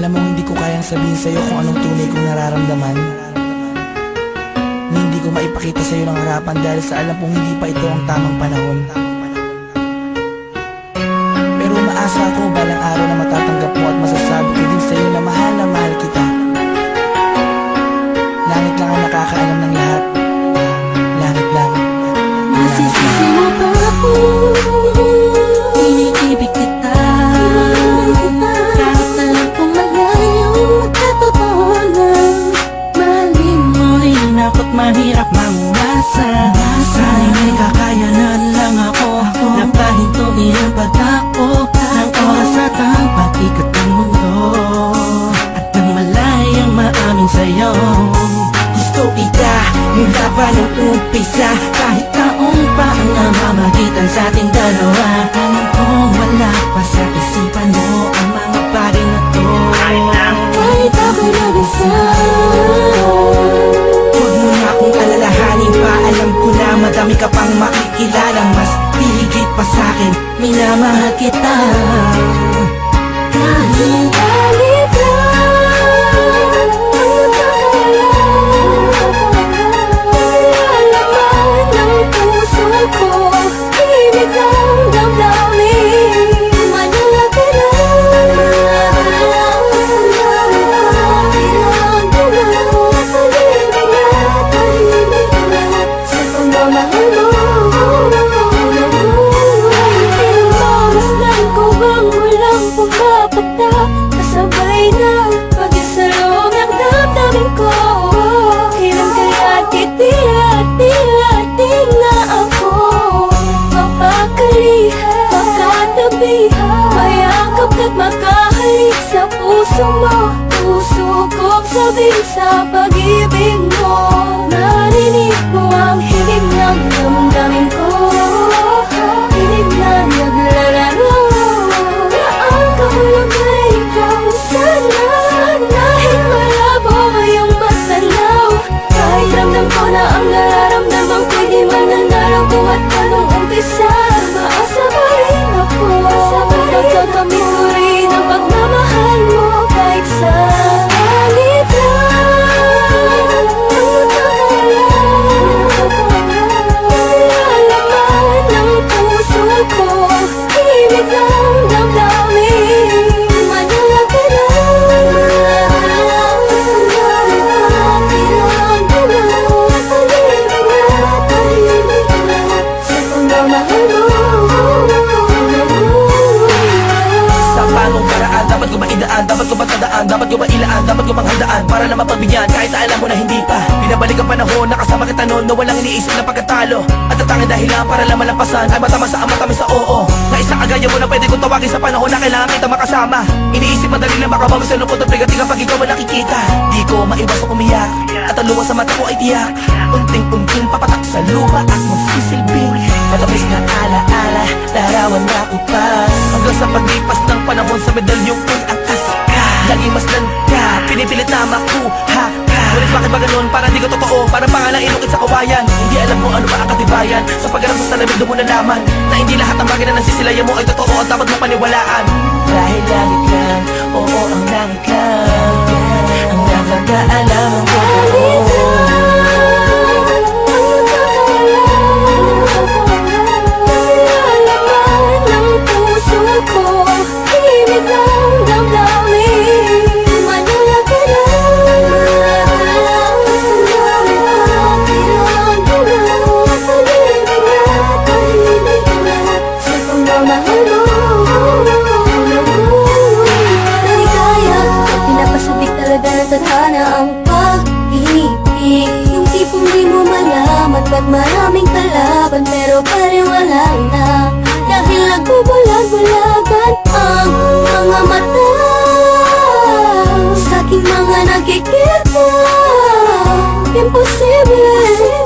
Alam mo, hindi ko kayang sabihin sa'yo kung anong tunay kong nararamdaman. Hindi ko maipakita sa'yo ng harapan dahil sa alam kong hindi pa ito ang tamang panahon. Pero umaasa ako balang araw na matatanggap mo at masasabi ko din sa'yo na mahal kita. Langit lang ang nakakaalam ng lahat. Langit lang. Masisisi mo ba ako? Iniibig kita. Kahit alam kong malayo at totoo lang. Mahalin mo rin ako't mahirap mangumasa. Sana'y may kakayanan lang ako na pahintuin ang pagdako ng oras at ang pag-ikot ng mundo. At nang malayang maamin sa'yo, gusto kita mula pa ng umpisa. Kahit taong pa ang namamagitan sa ating dalawa, alam kong wala pa sa isipan mo ang mga bagay na to. Kahit ako'y nag-isa, huwag mo na akong alalahanin pa. Alam ko na madami ka pang makikilalang mas hihigit pa sa'kin. Minamahal kita. Kahit langit lang ang nagkakalaman ng puso ko, ibig ng damdamin. Manala ka lang, sa pagmamahal mo. Pinagmamasdan ko bang walang pumapagta, kasabay na pag-isarong ang damdamin ko. Kailan kaya't titila-tila-ting na ako mapakalihan, makatabihan, mayakap ka't makahalik sa puso mo. Puso ko'ng sabing sa pag-ibig mo. Narinig mo ang higig ng damdamin ko, higig na naglalaro na ang kahulog ay ikaw sana. Dahil malabo iyong matanaw, kahit ramdam ko na ang nararamdaman ko'y di mananalo. Kung at anong umpisa, maasa pa rin ako. Pagkakamit ko rin ang pagmamahal mo. Kahit sa langit lang ang nalalaman ng puso ko, ibig ng damdamin. Manala ka lang, tahimik lang sa pagmamahal mo. Sa panong paraan, dapat ko ba idaan, dapat ko ba tandaan, dapat ko ba ilaan, dapat ko bang handaan para na mapagbigyan kahit na alam mo na hindi pa. Binabalik ang panahon, nakasama kita noon na walang iniisip na pagkatalo. At ang tanging dahilan para lang malampasan ay matamasa ang matamis sa oo. Na isang kagaya mo na pwede kong tawagin sa panahon na kailangan kita makasama. Iniisip madali lang makabawi sa lungkot at bigating kapag ikaw ang nakikita. Di ko maiwas ang umiyak at ang luha sa mata ko ay tiyak. Unting-unting papatak sa lupa at magsisilbing matamis na ala-ala, larawan na upas. Hanggang sa paglipas ng panahon sa medalyong ko'y angkas ka. Laging masdan ka, pinipilit na makuha ka. Ngunit bakit ba ganun? Parang di ko totoo, parang pangalang inukit sa kawayan. Hindi alam mo ano ba ang katibayan. Sa pagharap sa salamin doon mo nalaman na hindi lahat ng bagay na nasisilayan mo ay totoo at dapat mo paniwalaan. Dahil langit lang, oo ang langit lang ang nakakaalam ang totoo. Tadhana ang pag-ibig, yung tipong di mo malaman ba't maraming kalaban pero pariwala na. Dahil nagbubulag-bulagan ang mga mata sa aking mga nakikita. Imposible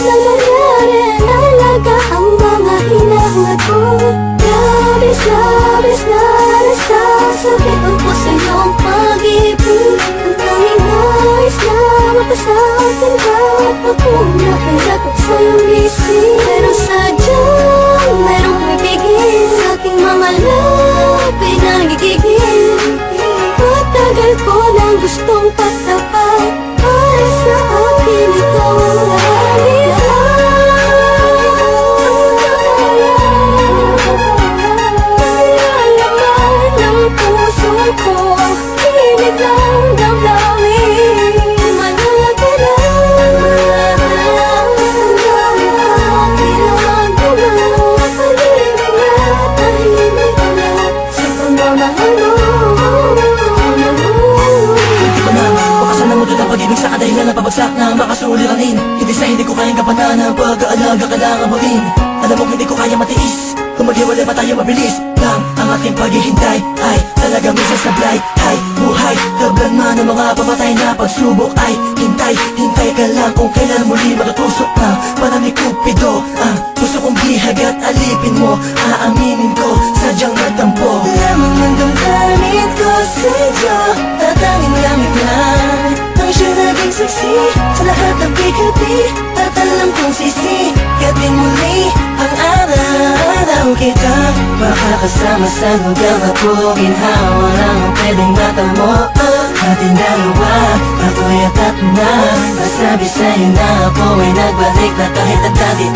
na mangyari, nalaga ang mga hinahangad ko. Labis na nasasakit ang po sa iyong pag-ibig. Sa akin ka, ako nakangat sa iyong bisig. Pero sadyang merong pipigil sa aking mga labi na nagigigil. Matagal ko tapat para sa akin ikaw ang lahat. Ng puso ko, himig ng damdamin. Manatala, kailangan ko na pag-ibig na tahimik na sa pagmamahal mo. Hindi ko na makasan ng mundo ng pag-ibig sa kadahilan ng pabagsak na makasuliranin. Hindi sa hindi ko kayang kapanan ang pag-aalaga kailangan mo rin. Alam mo hindi ko kaya matiis kung maghiwalay pa tayo mabilis lang. Ang aking paghihintay ay talagang minsan sablay. Ay buhay, tablan man ng mga pamatay na pagsubok. Ay hintay, hintay ka lang kung kailan muli matutusok na para ni Cupido. Ang gusto kong bihag at alipin mo, aaminin ko sadyang natampo. Lamang ng damdamin ko sa'yo, tatanging langit lang ang siya naging saksi sa lahat ng bigati. At alam kong sisikatin muli ang araw kita. Makakasama sa lugar na puro ginhawa lang ang pwedeng matamo. Ating dalawa, ako'y atat na masabi sa'yo na ako ay nagbalik na kahit ang dati.